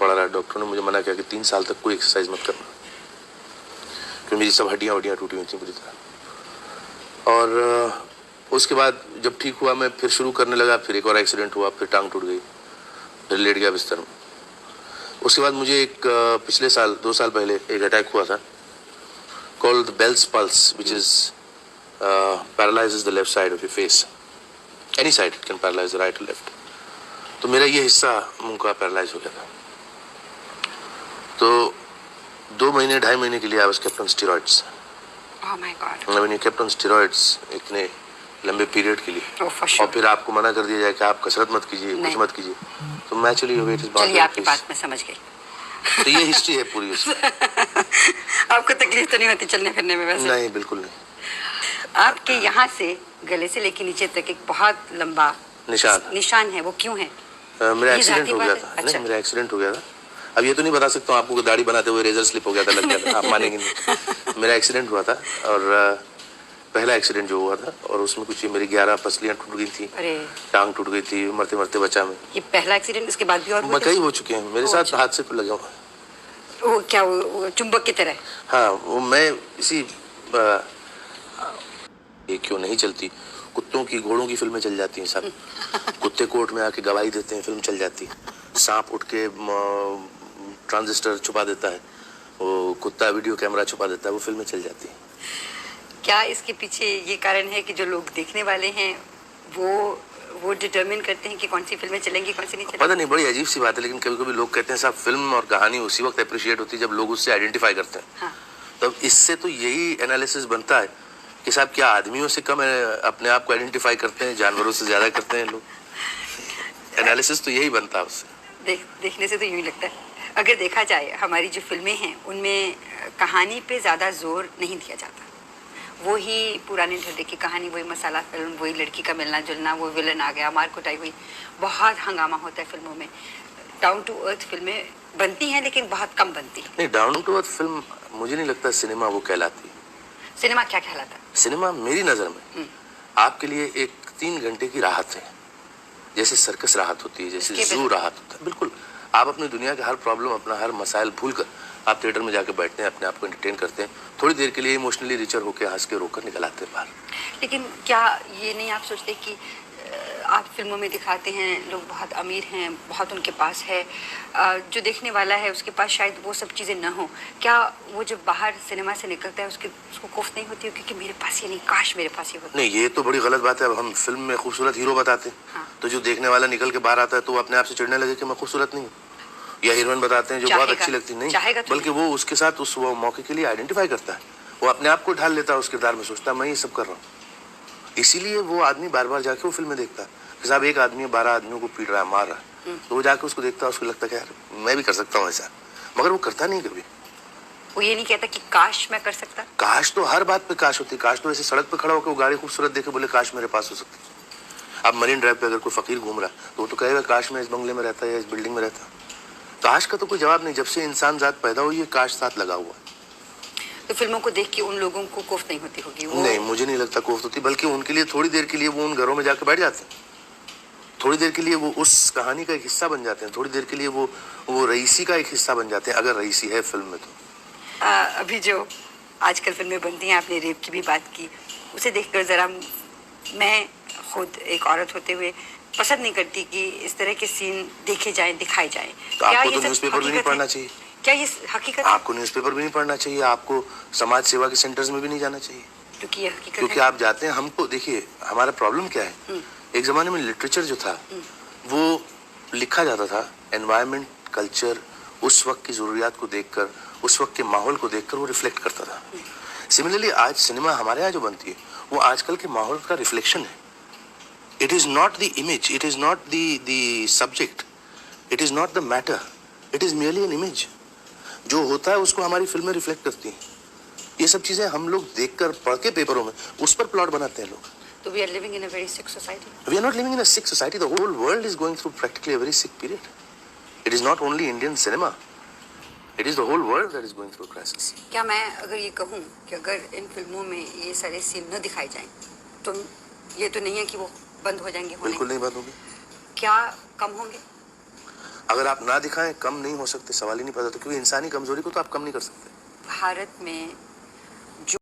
पड़ा रहा। डॉक्टर ने मुझे मना किया कि 3 साल तक कोई एक्सरसाइज मत करना, क्योंकि मेरी सब हड्डियाँ टूटी हुई थी पूरी तरह। और उसके बाद जब ठीक हुआ मैं फिर शुरू करने लगा, फिर एक और एक्सीडेंट हुआ, फिर टांग टूट गई, फिर लेट गया बिस्तर में। उसके बाद मुझे एक पिछले साल 2 साल पहले एक अटैक हुआ था called the Bell's pulse, which is paralyzes the left side of your face. Any side it can paralyze, the right or left. तो मेरा ये हिस्सा मुंह का पैरालाइज हो गया था। तो 2 महीने 2.5 महीने के लिए I was kept on steroids. Oh my God. When you kept on steroids इतने लंबे पीरियड के लिए, sure. और फिर आपको मना कर दिया जाए कि आप कसरत मत कीजिए, कुछ मत कीजिए, तो naturally your weight is bound. चलिए आपकी बात मैं समझ गई। तो ये हिस्ट्री है पूरी उसमें। आपको तकलीफ तो नहीं होती चलने फिरने में वैसे? नहीं, बिल्कुल नहीं। आपके यहाँ से गले से लेके नीचे तक एक बहुत लंबा निशान है, वो क्यों है? मेरा एक्सीडेंट हो गया था। नहीं, मेरा एक्सीडेंट हो गया था। अब ये तो नहीं बता सकता हूँ आपको कि दाढ़ी बनाते हुए रेजर स्लिप हो गया था, लग गया था, आप मानेंगे नहीं। मेरा एक्सीडेंट हुआ था, और पहला एक्सीडेंट जो हुआ था, और उसमें कुछ मेरी 11 पसलियां टूट गई थी, टांग टूट गई थी, मरते मरते बचा मैं। ये पहला एक्सीडेंट, इसके बाद भी और कई हो चुके हैं मेरे साथ, हादसे पे लगे हुए। वो क्या, वो चुंबक की तरह? हाँ, वो मैं इसी ये क्यों नहीं चलती, कुत्तों की घोड़ों की फिल्में चल जाती हैं सब। कुत्ते कोर्ट में आके गवाही देते हैं, फिल्म चल जाती है। सांप उठ के ट्रांजिस्टर छुपा देता है, वो कुत्ता वीडियो कैमरा छुपा देता है, वो फिल्में चल जाती है। क्या इसके पीछे ये कारण है कि जो लोग देखने वाले हैं वो डिटरमिन करते हैं कि कौन सी फिल्में चलेंगी, कौन सी नहीं चलेंगी? पता नहीं, बड़ी अजीब सी बात है, लेकिन कभी कभी लोग कहते हैं साहब फिल्म और कहानी उसी वक्त अप्रिशिएट होती है जब लोग उससे आइडेंटिफाई करते हैं। हाँ। तब इससे तो यही एनालिसिस बनता है कि साहब क्या आदमियों से कम अपने आप को आइडेंटिफाई करते हैं, जानवरों से ज्यादा करते हैं लोग। एनालिसिस तो यही बनता है उससे। देखने से तो यूं ही लगता है। अगर देखा जाए हमारी जो फिल्में हैं उनमें कहानी पे ज़्यादा जोर नहीं दिया जाता, वो ही पुराने ढर्रे की कहानी, वही मसाला फिल्म, वही लड़की का मिलना जुलना, वो विलन आ गया, मार कुटाई हुई, बहुत हंगामा होता है फिल्मों में। डाउन टू अर्थ फिल्में बनती हैं लेकिन बहुत कम बनती हैं। नहीं, डाउन टू अर्थ फिल्म मुझे नहीं लगता सिनेमा वो कहलाती है। सिनेमा क्या कहलाता है? सिनेमा मेरी नज़र में आपके लिए एक 3 घंटे की राहत है, जैसे सर्कस राहत होती है, जैसे जू राहत होता है। बिल्कुल, आप अपनी दुनिया के हर प्रॉब्लम, अपना हर मसाइल भूल कर आप थिएटर में जाके बैठते हैं, अपने आप को एंटरटेन करते हैं, थोड़ी देर के लिए इमोशनली रिचर होकर हंस के रोकर निकल आते हैं बाहर। लेकिन क्या ये नहीं आप सोचते कि आप फिल्मों में दिखाते हैं लोग बहुत अमीर हैं, बहुत उनके पास है, जो देखने वाला है उसके पास शायद वो सब चीज़ें न हो, क्या वो जब बाहर सिनेमा से निकलता है उसको कोफ्त नहीं होती हो क्योंकि मेरे पास ये नहीं, काश मेरे पास ये होता? नहीं, ये तो बड़ी गलत बात है। अब हम फिल्म में खूबसूरत हीरो बताते हैं, हाँ। तो जो देखने वाला निकल के बाहर आता है तो वो अपने आप से चिढ़ने लगे कि मैं खूबसूरत नहीं हूँ, या हीरोइन बताते हैं जो बहुत अच्छी लगती नहीं, बल्कि वो उसके साथ उस मौके के लिए आइडेंटिफाई करता है, वो अपने आप को ढाल लेता है उस किरदार में, सोचता है मैं ये सब कर रहा हूँ। इसीलिए वो आदमी बार बार जाके वो फिल्में देखता है। साहब एक आदमी 12 आदमियों को पीट रहा है, मार रहा है, तो वो जाके उसको देखता है, उसको लगता है यार मैं भी कर सकता हूँ ऐसा, मगर वो करता नहीं कभी। वो ये नहीं कहता कि काश मैं कर सकता। काश तो हर बात पे काश होती है। काश तो ऐसे सड़क पे खड़ा होकर वो गाड़ी खूबसूरत देखे बोले काश मेरे पास हो सकती। अब मरीन ड्राइव पे अगर कोई फकीर घूम रहा तो वो तो कहेगा काश मैं इस बंगले में रहता या इस बिल्डिंग में रहता। काश का तो कोई जवाब नहीं। जब से इंसान जात पैदा हुई है काश साथ लगा हुआ है। तो फिल्मों को देख के उन लोगों को कोफ्त नहीं होती होगी? नहीं, मुझे नहीं लगता कोफ्त होती, बल्कि उनके लिए थोड़ी देर के लिए वो उन घरों में जाकर बैठ जाते हैं, थोड़ी देर के लिए वो उस कहानी का एक हिस्सा बन जाते हैं, थोड़ी देर के लिए वो रईसी का एक हिस्सा बन जाते हैं, अगर रईसी है फिल्म में तो। अभी जो आजकल फिल्में बनती हैं, आपने रेप की भी बात की, उसे देखकर जरा मैं खुद एक औरत होते हुए पसंद नहीं करती कि इस तरह के सीन देखे जाएं, दिखाए जाएं। तो आपको तो न्यूज़पेपर भी नहीं पढ़ना चाहिए। क्या ये हकीकत? आपको न्यूज़पेपर भी नहीं पढ़ना चाहिए, आपको समाज सेवा के सेंटर्स में भी नहीं जाना चाहिए, क्योंकि ये हकीकत क्योंकि आप जाते हैं। हमको देखिए हमारा प्रॉब्लम क्या है, एक जमाने में लिटरेचर जो था वो लिखा जाता था एनवायरनमेंट, कल्चर, उस वक्त की जरूरियात को देखकर, उस वक्त के माहौल को देखकर वो रिफ्लेक्ट करता था। सिमिलरली आज सिनेमा हमारे यहाँ जो बनती है वो आजकल के माहौल का रिफ्लेक्शन है। It is not the image, it is not the subject, it is not the matter, it is merely an image. जो होता है उसको हमारी फिल्में रिफ्लेक्ट करती हैं। ये सब चीजें हम लोग देखकर पढ़ के पेपरों में उस पर प्लॉट बनाते हैं लोग। So we are living in a very sick society. We are not living in a sick society. The whole world is going through practically a very sick period. It is not only Indian cinema. It is the whole world that is going through a crisis. क्या मैं अगर ये कहूँ कि अगर इन फिल्मों में ये सारे सीन न दिखाए जाएं, तो ये तो नहीं है कि वो बंद हो जाएंगे होने? बिल्कुल नहीं बंद होंगे। क्या कम होंगे? अगर आप ना दिखाएं कम नहीं हो सकते, सवाल ही नहीं पैदा, तो क्योंकि इंसानी कमजोरी को तो आप कम नहीं कर सकते। भारत में